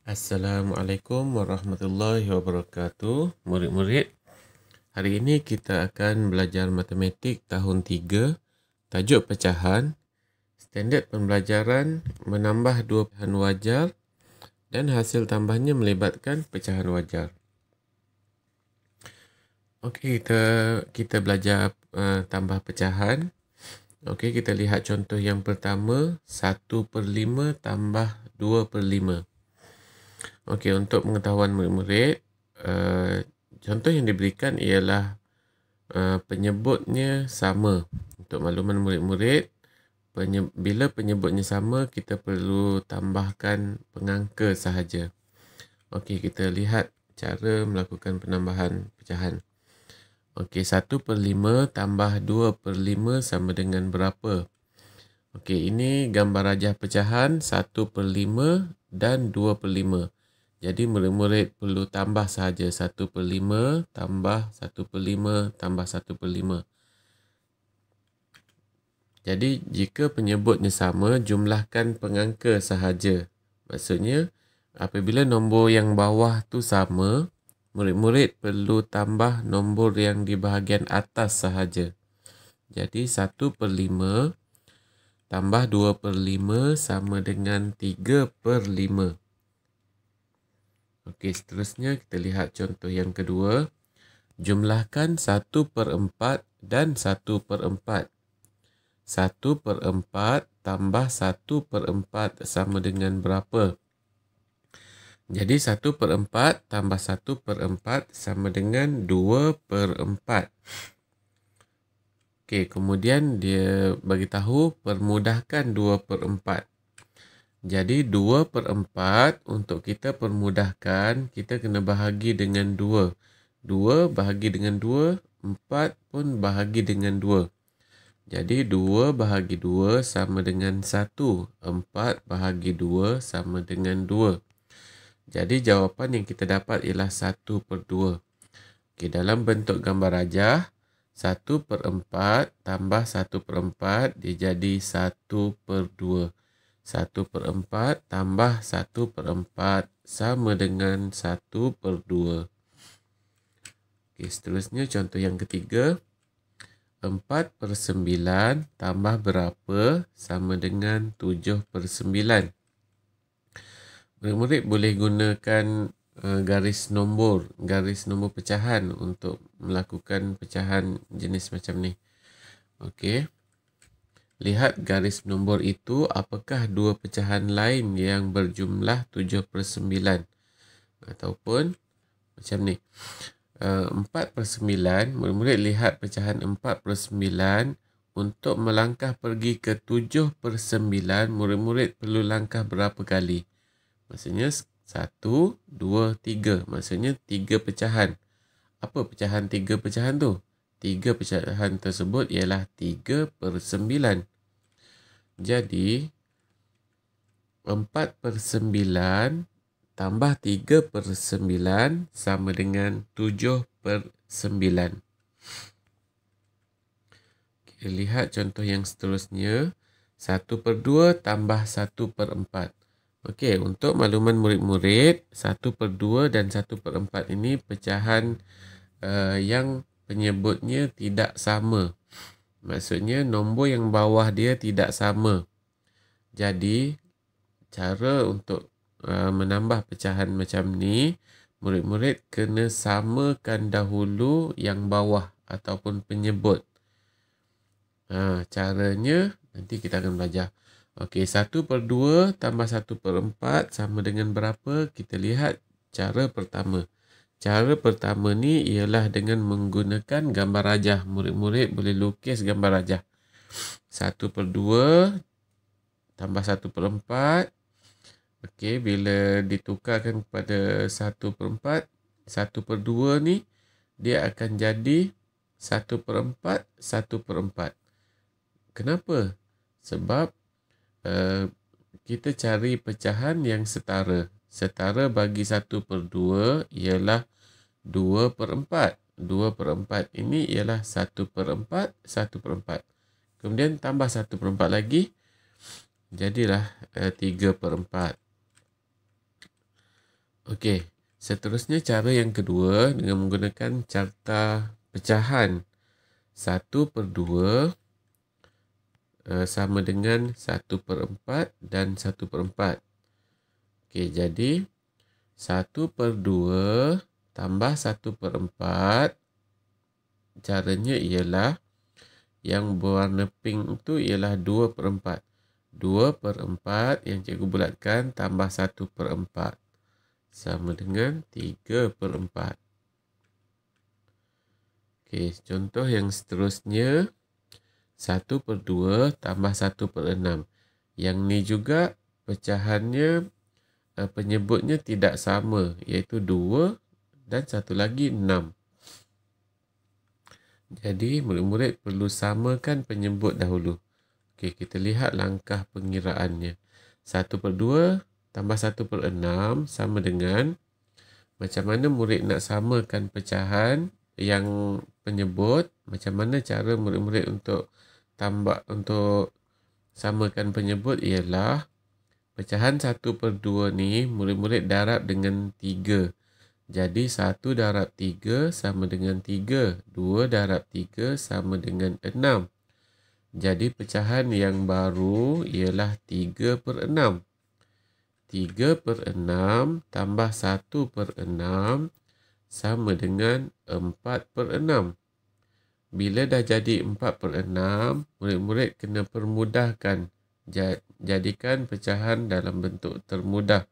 Assalamualaikum warahmatullahi wabarakatuh. Murid-murid, hari ini kita akan belajar matematik tahun 3, tajuk pecahan, standard pembelajaran, menambah dua pecahan wajar dan hasil tambahnya melibatkan pecahan wajar. Okey, kita belajar tambah pecahan. Okey, kita lihat contoh yang pertama, 1/5 tambah 2/5. Okey, untuk pengetahuan murid-murid, contoh yang diberikan ialah penyebutnya sama. Untuk makluman murid-murid, bila penyebutnya sama, kita perlu tambahkan pengangka sahaja. Okey, kita lihat cara melakukan penambahan pecahan. Okey, 1/5 tambah 2/5 sama dengan berapa? Okey, ini gambar rajah pecahan 1/5 dan 2/5. Jadi murid-murid perlu tambah sahaja 1/5 tambah 1/5 tambah 1/5. Jadi jika penyebutnya sama, jumlahkan pengangka sahaja. Maksudnya apabila nombor yang bawah tu sama, murid-murid perlu tambah nombor yang di bahagian atas sahaja. Jadi 1/5 tambah 2/5 sama dengan 3/5. Okey, seterusnya kita lihat contoh yang kedua. Jumlahkan 1/4 dan 1/4. 1/4 tambah 1/4 sama dengan berapa? Jadi 1/4 tambah 1/4 sama dengan 2/4. Okey, kemudian dia bagi tahu permudahkan 2/4. Jadi 2/4 untuk kita permudahkan, kita kena bahagi dengan 2. 2 bahagi dengan 2, 4 pun bahagi dengan 2. Jadi 2 bahagi 2 sama dengan 1. 4 bahagi 2 sama dengan 2. Jadi jawapan yang kita dapat ialah 1/2. Okey, dalam bentuk gambar rajah, 1/4 tambah 1/4 dia jadi 1/2. 1/4 tambah 1/4 sama dengan 1/2. Okey, seterusnya contoh yang ketiga. 4/9 tambah berapa sama dengan 7/9. Murid-murid boleh gunakan garis nombor pecahan untuk melakukan pecahan jenis macam ni. Okey. Lihat garis nombor itu, apakah dua pecahan lain yang berjumlah 7/9 ataupun macam ni. 4/9, murid-murid lihat pecahan 4/9. Untuk melangkah pergi ke 7/9, murid-murid perlu langkah berapa kali? Maksudnya 1, 2, 3. Maksudnya 3 pecahan. Apa pecahan 3 pecahan tu? 3 pecahan tersebut ialah 3/9. Jadi 4/9 tambah 3/9 sama dengan 7/9. Kita lihat contoh yang seterusnya. 1/2 tambah 1/4. Okey, untuk makluman murid-murid, 1/2 dan 1/4 ini pecahan yang penyebutnya tidak sama. Maksudnya nombor yang bawah dia tidak sama. Jadi cara untuk menambah pecahan macam ni, murid-murid kena samakan dahulu yang bawah ataupun penyebut. Caranya nanti kita akan belajar. Okey, 1/2 tambah 1/4 sama dengan berapa? Kita lihat cara pertama. Cara pertama ni ialah dengan menggunakan gambar rajah. Murid-murid boleh lukis gambar rajah. 1/2 tambah 1/4. Okey, bila ditukarkan kepada 1/4, 1/2 ni dia akan jadi 1/4, 1/4. Kenapa? Sebab kita cari pecahan yang setara. Setara bagi 1/2 ialah 2/4. 2/4 ini ialah 1/4, 1/4. Kemudian tambah 1/4 lagi, jadilah 3/4. Okey, seterusnya cara yang kedua dengan menggunakan carta pecahan. 1/2 sama dengan 1/4 dan 1/4. Okey, jadi 1/2 tambah 1/4 caranya ialah yang berwarna pink itu ialah 2/4. 2/4 yang cikgu bulatkan tambah 1/4 sama dengan 3/4. Okey, contoh yang seterusnya 1/2 tambah 1/6. Yang ni juga pecahannya penyebutnya tidak sama, iaitu 2 dan satu lagi 6. Jadi murid-murid perlu samakan penyebut dahulu. Okey, kita lihat langkah pengiraannya. 1/2 tambah 1/6 sama dengan, macam mana murid nak samakan pecahan yang penyebut, macam mana cara murid-murid untuk samakan penyebut ialah pecahan 1/2 ni murid-murid darab dengan 3. Jadi 1 darab 3 sama dengan 3. 2 darab 3 sama dengan 6. Jadi pecahan yang baru ialah 3/6. 3/6 tambah 1/6 sama dengan 4/6. Bila dah jadi 4/6, murid-murid kena permudahkan. Jadikan pecahan dalam bentuk termudah,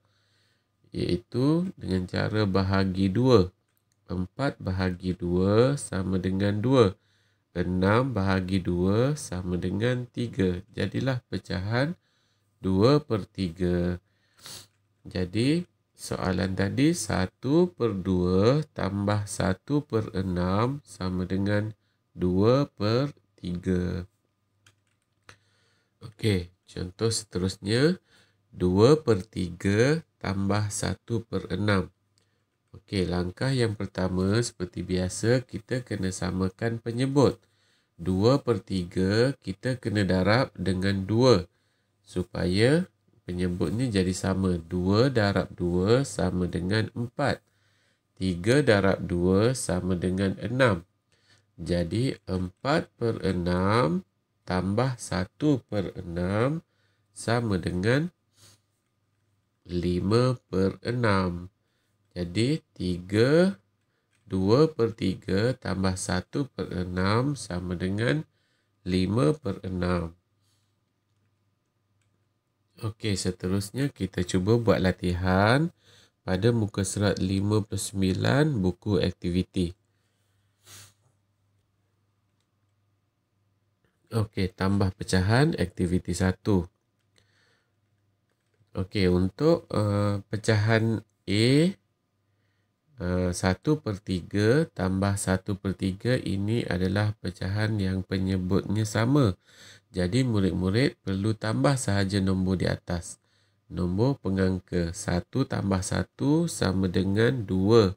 iaitu dengan cara bahagi 2. 4 bahagi 2 sama dengan 2. 6 bahagi 2 sama dengan 3. Jadilah pecahan 2/3. Jadi soalan tadi 1/2 tambah 1/6 sama dengan 2/3. Okey, contoh seterusnya 2/3 tambah 1/6. Okey, langkah yang pertama seperti biasa kita kena samakan penyebut. 2/3 kita kena darab dengan 2 supaya penyebutnya jadi sama. 2 darab 2 sama dengan 4. 3 darab 2 sama dengan 6. Jadi 4/6 tambah 1/6 sama dengan 5/6. Jadi 2/3 tambah 1/6 sama dengan 5/6. Okey, seterusnya kita cuba buat latihan pada muka surat 59 buku aktiviti. Okey, tambah pecahan aktiviti 1. Okey, untuk pecahan A, 1/3 tambah 1/3 ini adalah pecahan yang penyebutnya sama. Jadi murid-murid perlu tambah sahaja nombor di atas. Nombor pengangka 1 tambah 1 sama dengan 2.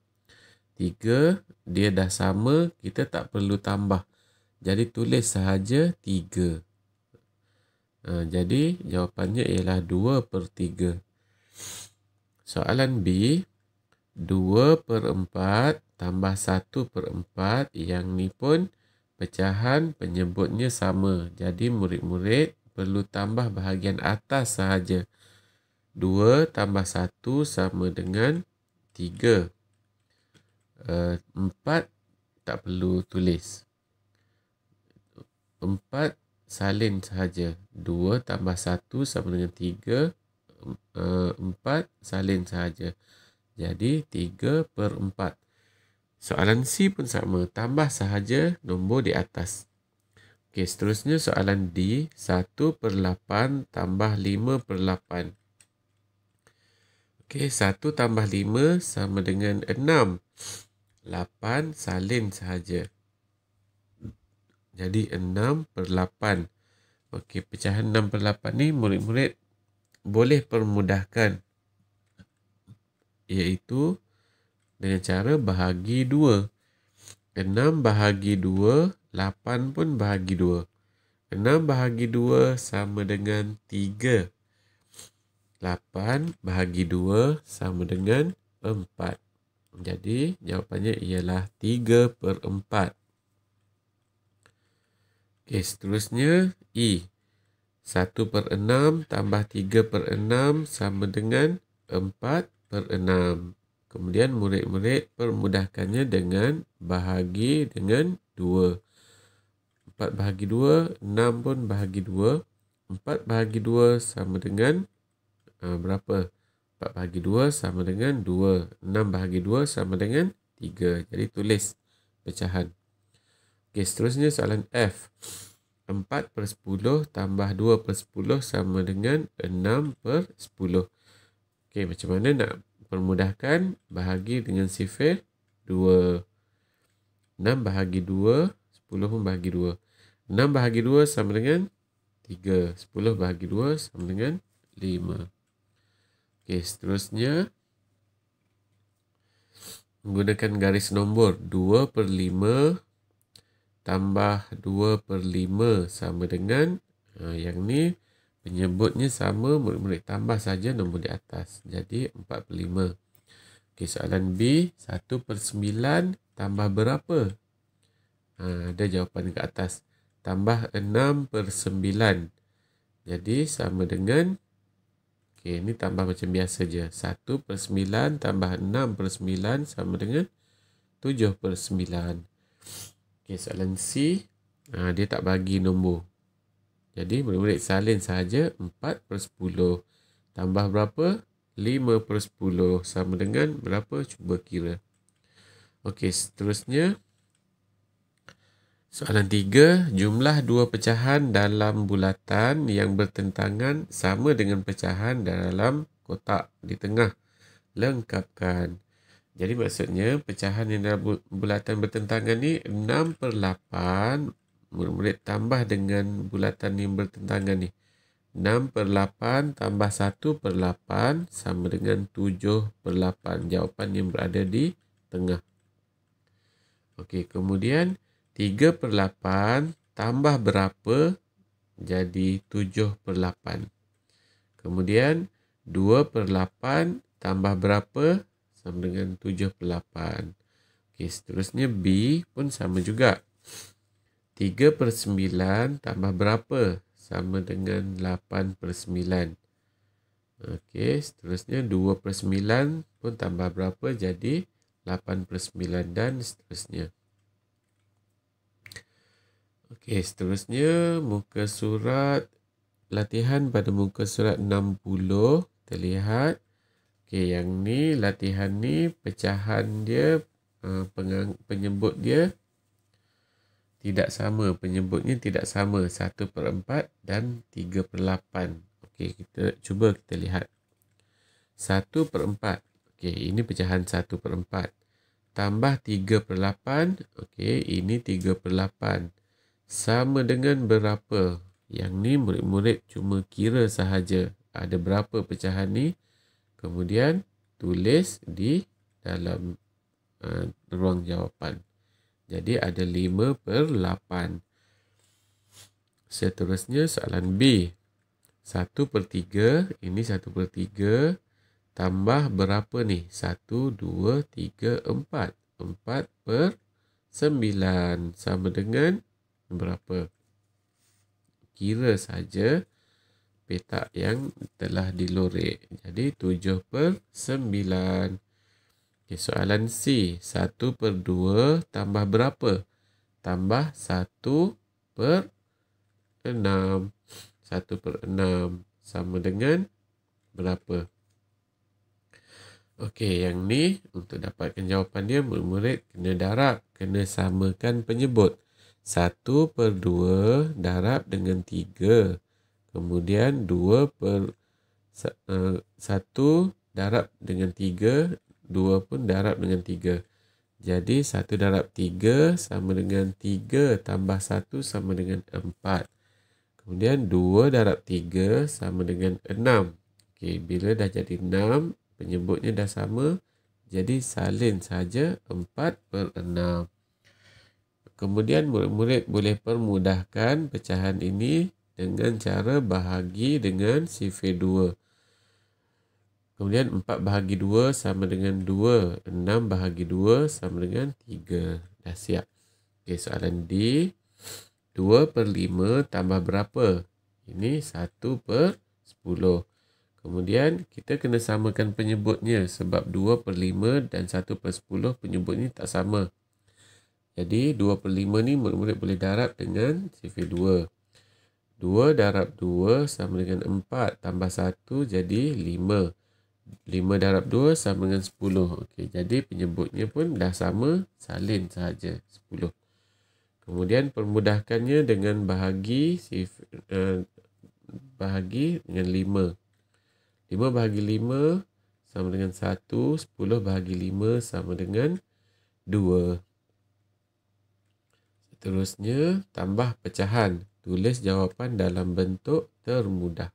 3 dia dah sama, kita tak perlu tambah. Jadi tulis sahaja 3. Jadi jawapannya ialah 2/3. Soalan B, 2/4 tambah 1/4, yang ni pun pecahan penyebutnya sama. Jadi murid-murid perlu tambah bahagian atas sahaja. 2 tambah 1 sama dengan 3. 4 tak perlu tulis. 4 salin sahaja. 2 tambah 1 sama dengan 3. 4 salin sahaja. Jadi 3/4. Soalan C pun sama. Tambah sahaja nombor di atas. Okey, seterusnya soalan D. 1/8 tambah 5/8. Okey, 1 tambah 5 sama dengan 6. 8 salin sahaja. Jadi 6/8. Okey, pecahan 6/8 ni murid-murid boleh permudahkan, iaitu dengan cara bahagi 2. 6 bahagi 2, 8 pun bahagi 2. 6 bahagi 2 sama dengan 3. 8 bahagi 2 sama dengan 4. Jadi jawapannya ialah 3/4. Okey, seterusnya I. 1/6 tambah 3/6 sama dengan 4/6. Kemudian murid-murid permudahkannya dengan bahagi dengan 2. 4 bahagi 2, 6 pun bahagi 2. 4 bahagi 2 sama dengan berapa? 4 bahagi 2 sama dengan 2. 6 bahagi 2 sama dengan 3. Jadi tulis pecahan. Okey, seterusnya soalan F. 4/10 tambah 2/10 sama dengan 6/10. Okey, macam mana nak permudahkan? Bahagi dengan sifir 2. 6 bahagi 2, 10 pun bahagi 2. 6 bahagi 2 sama dengan 3. 10 bahagi 2 sama dengan 5. Okey, seterusnya menggunakan garis nombor 2/5 tambah 2/5 sama dengan yang ni penyebutnya sama, murid-murid tambah saja nombor di atas. Jadi 4/5. Okey, soalan B, 1/9 tambah berapa? Ada jawapan ke atas. Tambah 6/9. Jadi sama dengan, okey, ni tambah macam biasa je. 1/9 tambah 6/9 sama dengan 7/9. Okey, soalan C, dia tak bagi nombor. Jadi murid-murid salin saja 4/10. Tambah berapa? 5/10 sama dengan berapa? Cuba kira. Okey, seterusnya soalan 3, jumlah dua pecahan dalam bulatan yang bertentangan sama dengan pecahan dalam kotak di tengah. Lengkapkan. Jadi maksudnya pecahan yang dalam bulatan bertentangan ni 6/8. Murid-murid tambah dengan bulatan yang bertentangan ni. 6/8 tambah 1/8 sama dengan 7/8. Jawapan yang berada di tengah. Okey, kemudian 3/8 tambah berapa? Jadi 7/8. Kemudian 2/8 tambah berapa? Sama dengan 7/8. Okey, seterusnya B pun sama juga. 3/9 tambah berapa? Sama dengan 8/9. Okey, seterusnya 2/9 pun tambah berapa? Jadi 8/9 dan seterusnya. Okey, seterusnya muka surat latihan pada muka surat 60. Kita lihat. Okey, yang ni latihan ni pecahan dia, penyebut dia tidak sama. Penyebutnya tidak sama. 1/4 dan 3/8. Okey, kita lihat. 1/4. Okey, ini pecahan 1/4. Tambah 3/8. Okey, ini 3/8. Sama dengan berapa? Yang ni murid-murid cuma kira sahaja. Ada berapa pecahan ni? Kemudian tulis di dalam ruang jawapan. Jadi ada 5/8. Seterusnya soalan B. 1/3. Ini 1/3. Tambah berapa ni? 1, 2, 3, 4. 4/9 sama dengan berapa? Kira saja petak yang telah dilorek. Jadi 7/9. Okay, soalan C. 1/2 tambah berapa? Tambah 1/6. 1/6 sama dengan berapa? Okey, yang ni untuk dapatkan jawapan dia, murid-murid kena darab. Kena samakan penyebut. 1/2 darab dengan 3. Kemudian 1 darab dengan 3. 2 pun darab dengan 3. Jadi 1 darab 3 sama dengan 3 tambah 1 sama dengan 4. Kemudian 2 darab 3 sama dengan 6. Okey, bila dah jadi 6, penyebutnya dah sama. Jadi salin saja 4/6. Kemudian murid-murid boleh permudahkan pecahan ini dengan cara bahagi dengan sifir 2. Kemudian 4 bahagi 2 sama dengan 2. 6 bahagi 2 sama dengan 3. Dah siap. Okey, soalan D. 2 per 5 tambah berapa? Ini 1 per 10. Kemudian kita kena samakan penyebutnya sebab 2 per 5 dan 1 per 10 penyebut ni tak sama. Jadi 2 per 5 ni murid-murid boleh darab dengan sifar 2. 2 darab 2 sama dengan 4 tambah 1 jadi 5. 5 darab 2 sama dengan 10. Okey, jadi penyebutnya pun dah sama, salin sahaja 10. Kemudian permudahkannya dengan bahagi dengan 5. 5 bahagi 5 sama dengan 1. 10 bahagi 5 sama dengan 2. Seterusnya, tambah pecahan. Tulis jawapan dalam bentuk termudah.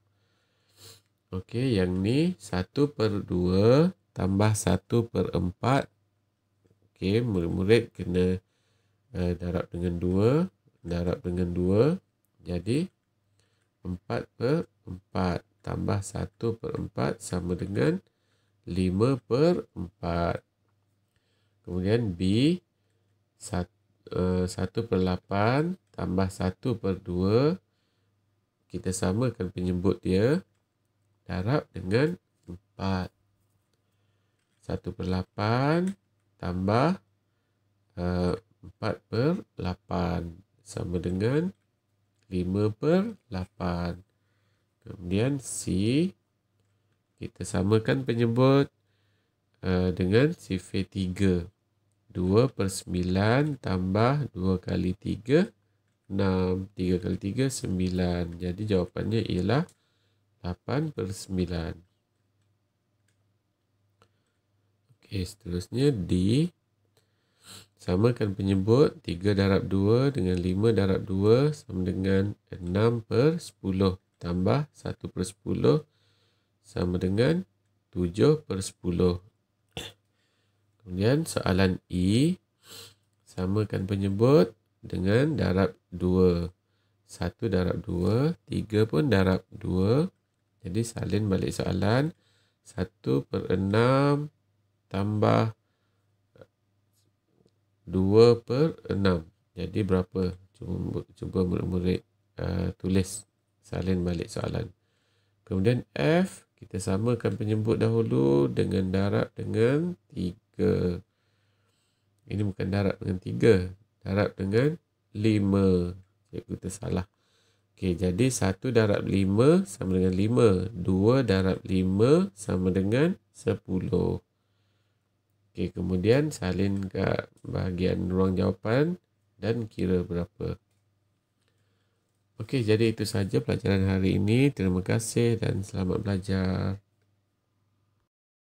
Okey, yang ni 1 per 2 tambah 1 per 4. Okey, murid-murid kena darab dengan 2. Darab dengan 2. Jadi, 4 per 4 tambah 1 per 4 sama dengan 5 per 4. Kemudian B, 1 per 8 tambah 1 per 2. Kita samakan penyebut dia. Darab dengan 4. 1 per 8 tambah 4 per 8 sama dengan 5 per 8. Kemudian C, kita samakan penyebut dengan sifar 3. 2 per 9 tambah 2 kali 3, 6. 3 kali 3, 9. Jadi jawapannya ialah 8 per 9. Okey, seterusnya D. Samakan penyebut 3 darab 2 dengan 5 darab 2 sama dengan 6 per 10. Tambah 1 per 10 sama dengan 7 per 10. Kemudian soalan E. Samakan penyebut dengan darab 2. 1 darab 2, 3 pun darab 2. Jadi salin balik soalan. 1 per 6 tambah 2 per 6. Jadi berapa? Cuba murid-murid tulis, salin balik soalan. Kemudian F, kita samakan penyebut dahulu dengan darab dengan 3. Ini bukan darab dengan 3. Darab dengan 5. Cikgu tersalah. Okey, jadi 1 darab 5 sama dengan 5. 2 darab 5 sama dengan 10. Okey, kemudian salin ke bahagian ruang jawapan dan kira berapa. Okey, jadi itu sahaja pelajaran hari ini. Terima kasih dan selamat belajar.